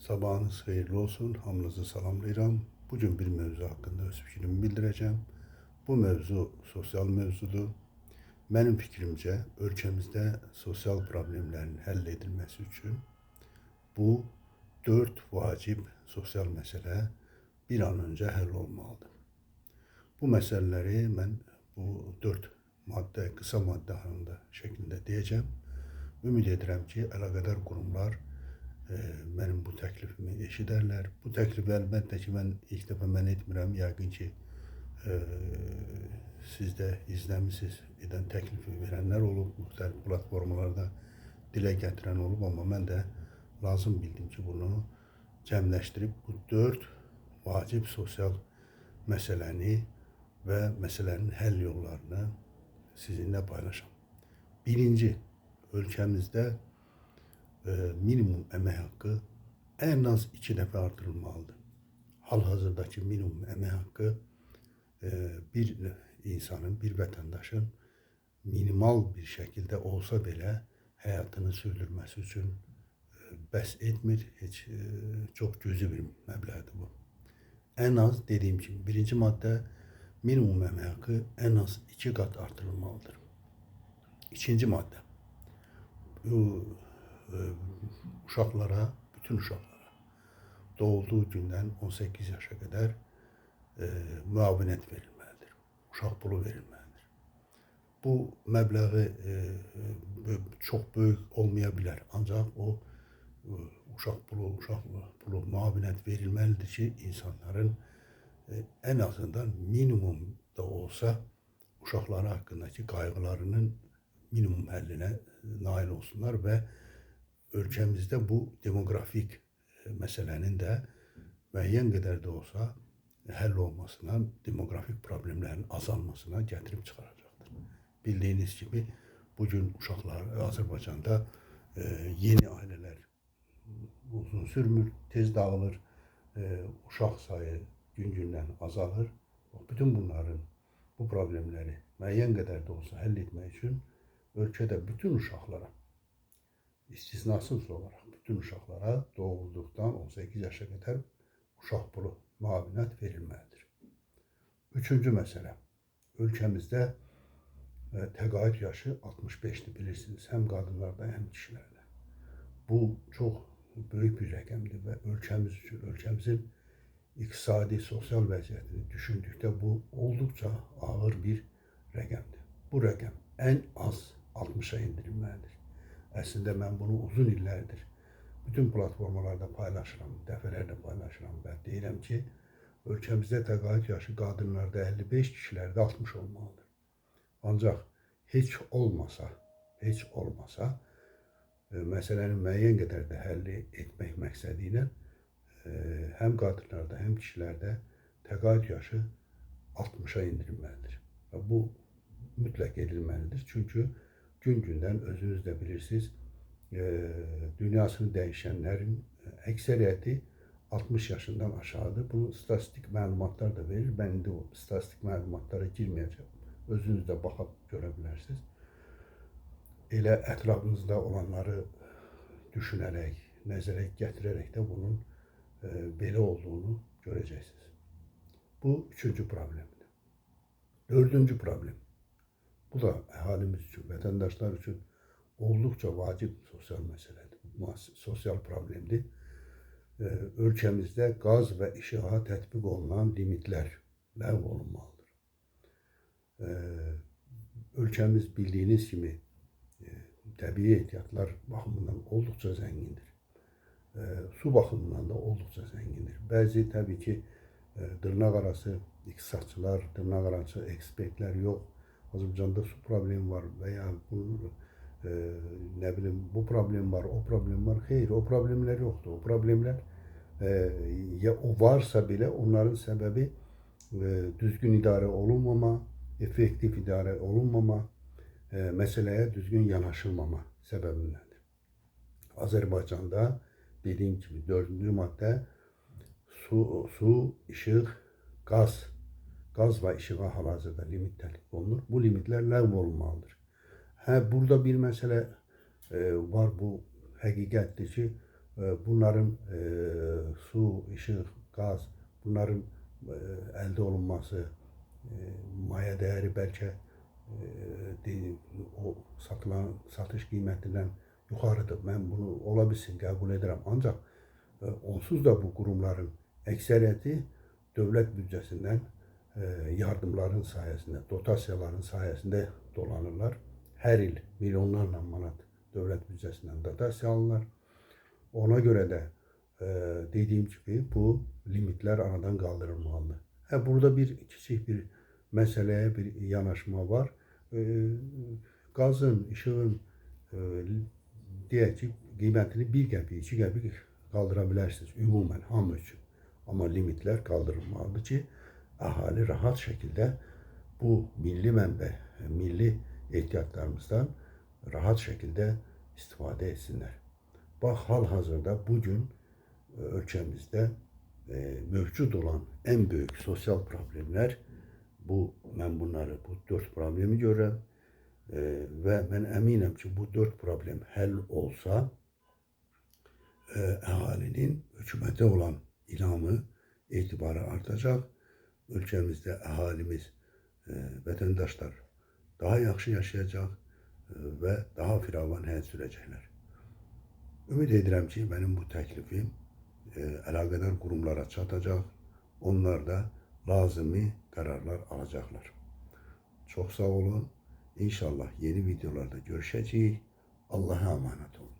Sabahınız xeyirli olsun. Hamınızı salamlayıram. Bugün bir mövzu hakkında öz fikrimi bildireceğim. Bu mövzu sosial mövzudur. Benim fikrimce ölkəmizdə sosial problemlerin həll edilmesi için bu 4 vacib sosial mesele bir an önce həll olmalıdır. Bu meseleleri ben bu 4 madde, kısa madde halinde şeklinde diyeceğim. Ümid edirəm ki, əlaqədar qurumlar benim bu təklifimi eşidərlər. Bu təklifi əlbəttə ki, mən ilk dəfə mən etmirəm. Yəqin ki, siz də izləmisiniz, edən təklifi verənlər olub, müxtəlif platformalarda dilə gətirən olub, amma mən də lazım bildim ki, bunu cəmləşdirib bu 4 vacib sosial məsələni və məsələnin həll yollarını sizinlə paylaşam. Birinci, ölkəmizdə minimum əmək haqqı en az 2 dəfə artırılmalıdır. Hal-hazırdakı minimum əmək haqqı bir insanın, bir vətəndaşın minimal bir şəkildə olsa belə həyatını sürdürməsi üçün bəs etmir. Heç çox cüzi bir məbləğdir bu. En az dediğim kimi birinci madde minimum əmək haqqı en az 2 qat artırılmalıdır. İkinci madde bu uşaqlara, bütün uşaqlara doğulduğu gündən 18 yaşa kadar müavinət verilməlidir. Uşaq pulu verilməlidir. Bu məbləği çox böyük olmayabilir. Ancaq o uşaq pulu müavinət verilməlidir ki, insanların en azından minimum da olsa uşaqları hakkındaki kaygılarının minimum həllinə nail olsunlar ve ölkəmizdə bu demografik məsələnin də müəyyən qədər də olsa həll olmasına, demografik problemlerin azalmasına gətirib çıxaracaqdır. Bildiğiniz gibi bugün uşaqlar Azərbaycanda yeni aileler uzun sürmür, tez dağılır, uşaq sayı gün-gündən azalır. Bütün bunların, bu problemleri müəyyən qədər də olsa həll etmək üçün ölkədə bütün uşaqlara, istisnasız olarak bütün uşaqlara doğulduqdan 18 yaşa kadar uşaq pulu müavinət verilməlidir. Üçüncü məsələ, ölkəmizdə təqaüd yaşı 65'ti bilirsiniz, hem qadınlarda hem kişilərdə. Bu çox böyük bir rəqəmdir və ölkəmiz üçün, ölkəmizin iqtisadi, sosial vəziyyətini düşündükdə bu olduqca ağır bir rəqəmdir. Bu rəqəm en az 60'a indirilməlidir. Əslində mən bunu uzun illərdir bütün platformalarda paylaşıram, dəfələrlə paylaşıram və deyirəm ki, ölkəmizdə təqaüd yaşı qadınlarda 55, kişilərdə 60 olmalıdır. Ancaq heç olmasa məsələnin müəyyən qədər də həll etmək məqsədilə həm qadınlarda, həm kişilərdə təqaüd yaşı 60'a indirilməlidir. Və bu mütləq edilməlidir. Çünki gün-gündən özünüz də bilirsiniz, dünyasını dəyişənlərin əksəriyyəti 60 yaşından aşağıdır. Bunu statistik məlumatlar da verir. Ben indi o statistik məlumatlara girməyəcəm. Özünüz də baxıb görə bilərsiniz. Elə ətrafınızda olanları düşünərək, nəzərə gətirərək də bunun belə olduğunu görəcəksiniz. Bu üçüncü problemdir. Dördüncü problem. Bu da əhalimiz üçün, vətəndaşlar üçün oldukça vacib sosial məsələdir, sosial problemdir. Ölkəmizdə qaz və işığa tətbiq olunan limitlər ləğv olunmalıdır. Ölkəmiz bildiyiniz kimi təbii ehtiyatlar baxımından olduqca zəngindir. Su baxımından da olduqca zəngindir. Bəzi təbii ki, dırnaq arası iqtisadçılar, dırnaq arası ekspertlər yox, Azərbaycanda su problemi var veya bu ne bileyim bu problem var, o problem var. Hayır, o problemler yoktu. O problemler ya o varsa bile onların sebebi düzgün idare olunmama, efektif idare olunmama, meseleye düzgün yanaşılmama sebebindendir. Azerbaycan'da dediğim gibi 4. madde su, ışık, gaz ve işığa hal-hazırda limitler olunur. Bu limitler ləğv olunmalıdır. Burada bir mesele var, bu həqiqətdir ki, bunların su, işıq, qaz, bunların əldə olunması, maya dəyəri bəlkə o satılan satış qiymətindən yuxarıdır. Mən bunu ola bilsin qəbul edirəm. Ancaq onsuz da bu qurumların əksəriyyəti dövlət büdcəsindən yardımların sayəsində, dotasiyaların sayəsində dolanırlar. Hər il milyonlarla manat dövlət büdcəsindən dotasiya alırlar. Ona görə də dediyim kimi bu limitlər aradan qaldırılmalıdır. Burada bir kiçik bir məsələyə bir yanaşma var. Qazın, işığın deyək ki, qiymətini 1 qəpik, 2 qəpik qaldıra bilərsiniz ümumən hamı üçün. Amma limitlər qaldırılmalıdır ki, əhali rahat şəkildə bu milli mənbə, milli ehtiyatlarımızdan rahat şəkildə istifadə etsinlər. Bax, hal-hazırda bugün ölkəmizdə mövcud olan ən böyük sosial problemlər mən bunları, bu 4 problemi görürəm və mən əminəm ki, bu 4 problem həll olsa əhalinin hökumətə olan inamı, etibarı artacaq. Ölkəmizdə əhalimiz, vətəndaşlar daha yaxşı yaşayacaq və daha firavan həyat sürəcəklər. Ümid edirəm ki, mənim bu təklifim əlaqədar qurumlara çatacaq. Onlar da lazımi qərarlar alacaqlar. Çox sağ olun. İnşallah yeni videolarda görüşəcəyik. Allah'a emanet olun.